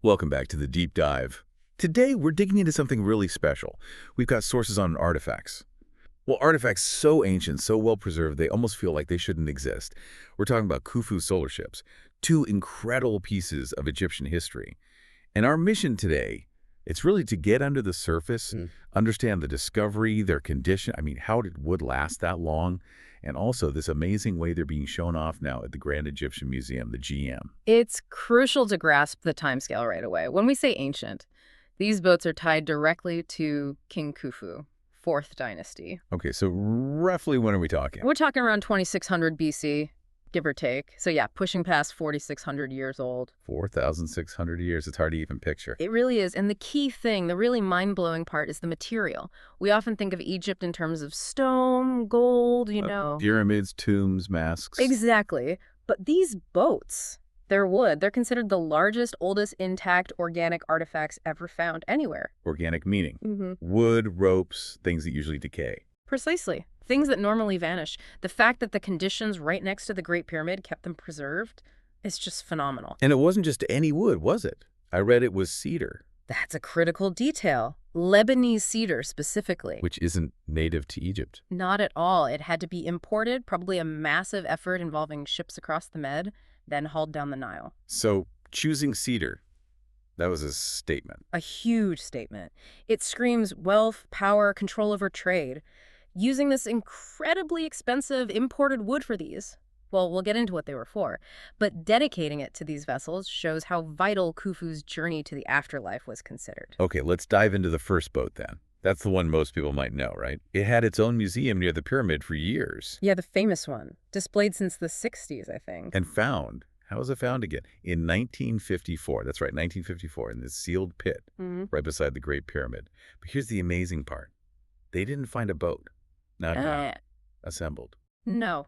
Welcome back to the Deep Dive. Today, we're digging into something really special. We've got sources on artifacts. Well, artifacts so ancient, so well preserved, they almost feel like they shouldn't exist. We're talking about Khufu solar ships, two incredible pieces of Egyptian history. And our mission today, it's really to get under the surface, understand the discovery, their condition. I mean, how did wood last that long? And also this amazing way they're being shown off now at the Grand Egyptian Museum, the GM. It's crucial to grasp the timescale right away. When we say ancient, these boats are tied directly to King Khufu, 4th dynasty. Okay, so roughly when are we talking? We're talking around 2600 BC, give or take. So yeah, pushing past 4,600 years old. 4,600 years. It's hard to even picture. It really is. And the key thing, the really mind-blowing part is the material. We often think of Egypt in terms of stone, gold, Pyramids, tombs, masks. Exactly. But these boats, they're wood. They're considered the largest, oldest intact organic artifacts ever found anywhere. Organic meaning. Wood, ropes, things that usually decay. Precisely. Things that normally vanish. The fact that the conditions right next to the Great Pyramid kept them preserved is just phenomenal. And it wasn't just any wood, was it? I read it was cedar. That's a critical detail. Lebanese cedar specifically. Which isn't native to Egypt. Not at all. It had to be imported, probably a massive effort involving ships across the Med, then hauled down the Nile. So choosing cedar, that was a statement. A huge statement. It screams wealth, power, control over trade. Using this incredibly expensive imported wood for these, well, we'll get into what they were for, but dedicating it to these vessels shows how vital Khufu's journey to the afterlife was considered. Okay, let's dive into the first boat then. That's the one most people might know, right? It had its own museum near the pyramid for years. Yeah, the famous one. Displayed since the 60s, I think. And found. How was it found again? In 1954. That's right, 1954, in this sealed pit right beside the Great Pyramid. But here's the amazing part. They didn't find a boat. Not assembled. No.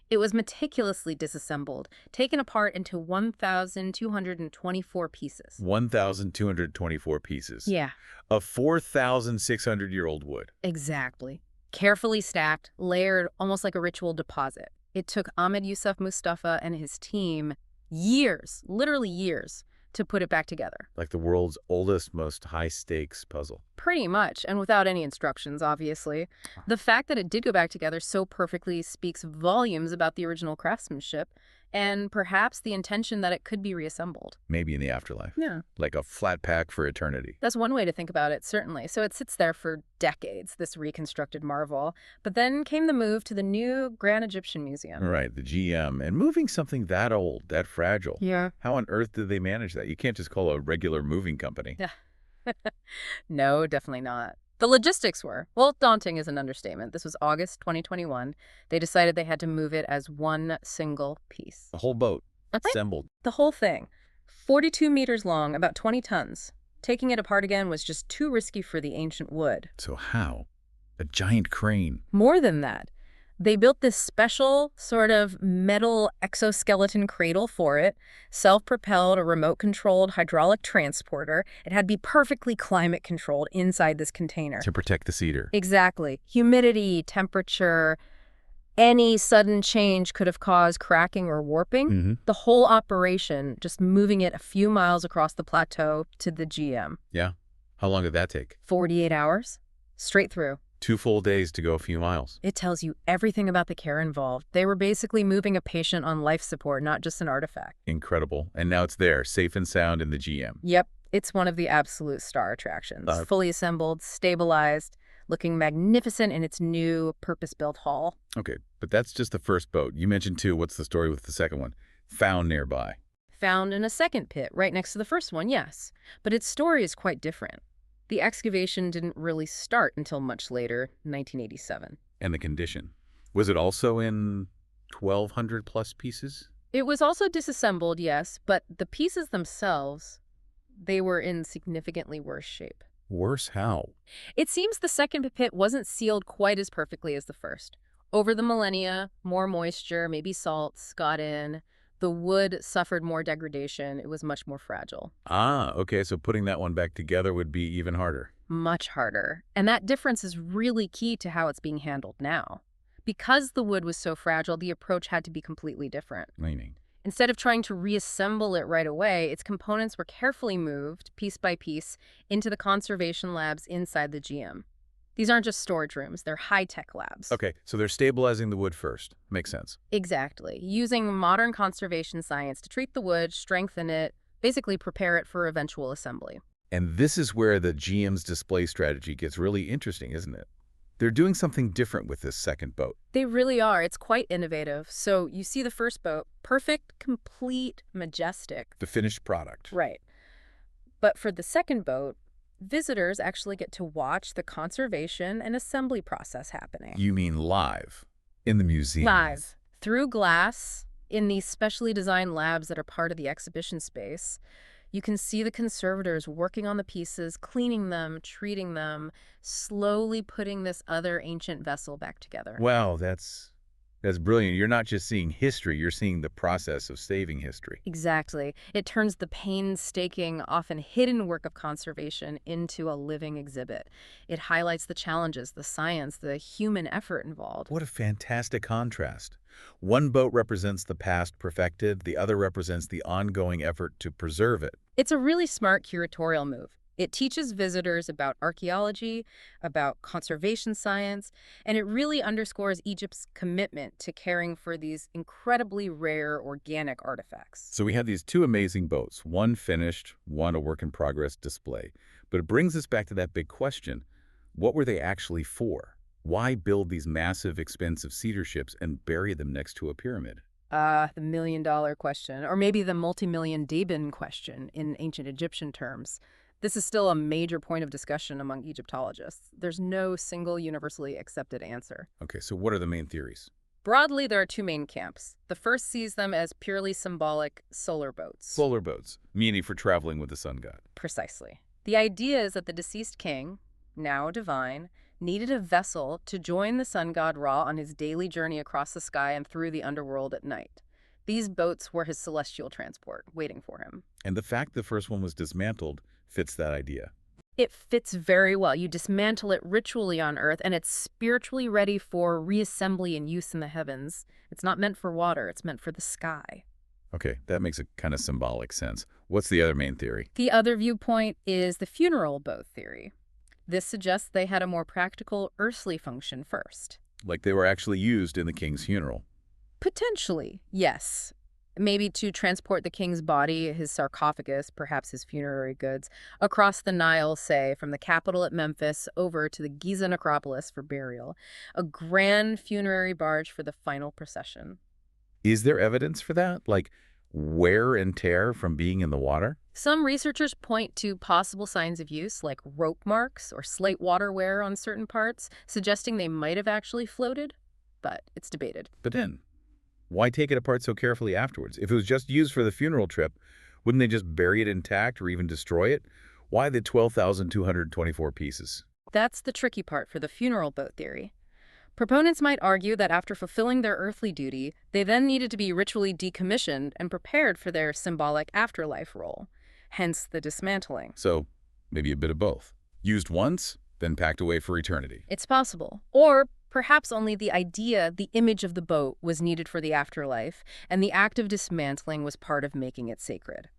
It was meticulously disassembled, taken apart into 1,224 pieces. 1,224 pieces. Yeah. Of 4,600-year-old wood. Exactly. Carefully stacked, layered, almost like a ritual deposit. It took Ahmed Yusuf Mustafa and his team years, literally years, to put it back together. Like the world's oldest, most high-stakes puzzle. Pretty much, and without any instructions, obviously. The fact that it did go back together so perfectly speaks volumes about the original craftsmanship and perhaps the intention that it could be reassembled. Maybe in the afterlife. Yeah. Like a flat pack for eternity. That's one way to think about it, certainly. So it sits there for decades, this reconstructed marvel. But then came the move to the new Grand Egyptian Museum. Right, the GM. And moving something that old, that fragile. Yeah. How on earth did they manage that? You can't just call a regular moving company. Yeah. No, definitely not. The logistics were, well, daunting is an understatement. This was August 2021. They decided they had to move it as one single piece. The whole boat, Okay. assembled. The whole thing. 42 meters long, about 20 tons. Taking it apart again was just too risky for the ancient wood. So how? A giant crane. More than that. They built this special sort of metal exoskeleton cradle for it, self-propelled, a remote-controlled hydraulic transporter. It had to be perfectly climate-controlled inside this container. To protect the cedar. Exactly. Humidity, temperature, any sudden change could have caused cracking or warping. The whole operation, just moving it a few miles across the plateau to the GM. Yeah. How long did that take? 48 hours, straight through. 2 full days to go a few miles. It tells you everything about the care involved. They were basically moving a patient on life support, not just an artifact. Incredible. And now it's there, safe and sound in the GM. Yep. It's one of the absolute star attractions. Fully assembled, stabilized, looking magnificent in its new purpose-built hall. Okay, but that's just the first boat. You mentioned too, what's the story with the second one? Found nearby. Found in a second pit, right next to the first one, yes. But its story is quite different. The excavation didn't really start until much later, 1987. And the condition. Was it also in 1,200 plus pieces? It was also disassembled, yes, but the pieces themselves, they were in significantly worse shape. Worse how? It seems the second pit wasn't sealed quite as perfectly as the first. Over the millennia, more moisture, maybe salts, got in. The wood suffered more degradation. It was much more fragile. Ah, okay, so putting that one back together would be even harder. Much harder. And that difference is really key to how it's being handled now. Because the wood was so fragile, the approach had to be completely different. Meaning? Instead of trying to reassemble it right away, its components were carefully moved, piece by piece, into the conservation labs inside the GM. These aren't just storage rooms, they're high-tech labs. Okay, so they're stabilizing the wood first. Makes sense. Exactly. Using modern conservation science to treat the wood, strengthen it, basically prepare it for eventual assembly. And this is where the GM's display strategy gets really interesting, isn't it? They're doing something different with this second boat. They really are. It's quite innovative. So you see the first boat, perfect, complete, majestic. The finished product. Right. But for the second boat, visitors actually get to watch the conservation and assembly process happening. You mean live? In the museum? Live. Through glass, in these specially designed labs that are part of the exhibition space. You can see the conservators working on the pieces, cleaning them, treating them, slowly putting this other ancient vessel back together. Wow, that's brilliant. You're not just seeing history, you're seeing the process of saving history. Exactly. It turns the painstaking, often hidden work of conservation into a living exhibit. It highlights the challenges, the science, the human effort involved. What a fantastic contrast. One boat represents the past perfected, the other represents the ongoing effort to preserve it. It's a really smart curatorial move. It teaches visitors about archaeology, about conservation science, and it really underscores Egypt's commitment to caring for these incredibly rare organic artifacts. So we have these two amazing boats, one finished, one a work-in-progress display. But it brings us back to that big question. What were they actually for? Why build these massive, expensive cedar ships and bury them next to a pyramid? The million-dollar question, or maybe the multi-million Deben question in ancient Egyptian terms. This is still a major point of discussion among Egyptologists. There's no single universally accepted answer. Okay, so what are the main theories? Broadly, there are two main camps. The first sees them as purely symbolic solar boats. Solar boats, meaning for traveling with the sun god. Precisely. The idea is that the deceased king, now divine, needed a vessel to join the sun god Ra on his daily journey across the sky and through the underworld at night. These boats were his celestial transport, waiting for him. And the fact the first one was dismantled fits that idea. It fits very well. You dismantle it ritually on Earth, and it's spiritually ready for reassembly and use in the heavens. It's not meant for water, it's meant for the sky. Okay, that makes a kind of symbolic sense. What's the other main theory? The other viewpoint is the funeral boat theory. This suggests they had a more practical, earthly function first. Like they were actually used in the king's funeral. Potentially, yes. Maybe to transport the king's body, his sarcophagus, perhaps his funerary goods, across the Nile, say, from the capital at Memphis over to the Giza necropolis for burial. A grand funerary barge for the final procession. Is there evidence for that? Like wear and tear from being in the water? Some researchers point to possible signs of use, like rope marks or slate water wear on certain parts, suggesting they might have actually floated, but it's debated. But then, why take it apart so carefully afterwards? If it was just used for the funeral trip, wouldn't they just bury it intact or even destroy it? Why the 12,224 pieces? That's the tricky part for the funeral boat theory. Proponents might argue that after fulfilling their earthly duty, they then needed to be ritually decommissioned and prepared for their symbolic afterlife role, hence the dismantling. So, maybe a bit of both. Used once, then packed away for eternity. It's possible. Or perhaps only the idea, the image of the boat, was needed for the afterlife, and the act of dismantling was part of making it sacred.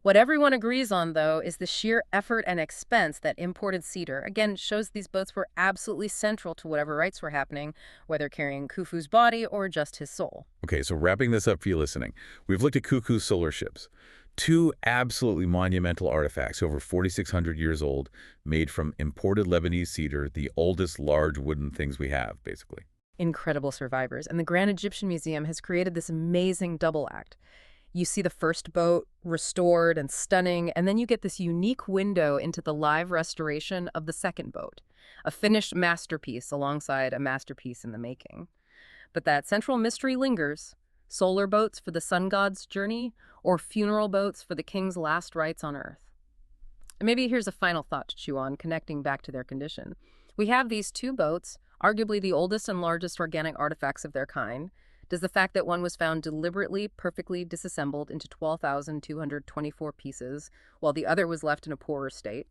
What everyone agrees on, though, is the sheer effort and expense that imported cedar, again, shows these boats were absolutely central to whatever rites were happening, whether carrying Khufu's body or just his soul. Okay, so wrapping this up for you listening, we've looked at Khufu's solar ships. Two absolutely monumental artifacts, over 4,600 years old, made from imported Lebanese cedar, the oldest large wooden things we have, basically. Incredible survivors. And the Grand Egyptian Museum has created this amazing double act. You see the first boat, restored and stunning, and then you get this unique window into the live restoration of the second boat, a finished masterpiece alongside a masterpiece in the making. But that central mystery lingers. Solar boats for the sun god's journey, or funeral boats for the king's last rites on Earth. And maybe here's a final thought to chew on, connecting back to their condition. We have these two boats, arguably the oldest and largest organic artifacts of their kind. Does the fact that one was found deliberately, perfectly disassembled into 12,224 pieces, while the other was left in a poorer state,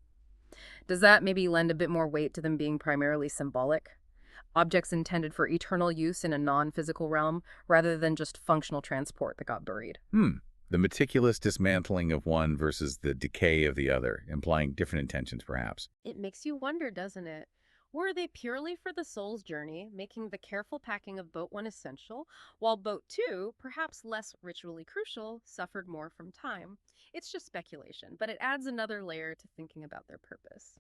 does that maybe lend a bit more weight to them being primarily symbolic? Objects intended for eternal use in a non-physical realm, rather than just functional transport that got buried. The meticulous dismantling of one versus the decay of the other, implying different intentions, perhaps. It makes you wonder, doesn't it? Were they purely for the soul's journey, making the careful packing of Boat 1 essential, while Boat 2, perhaps less ritually crucial, suffered more from time? It's just speculation, but it adds another layer to thinking about their purpose.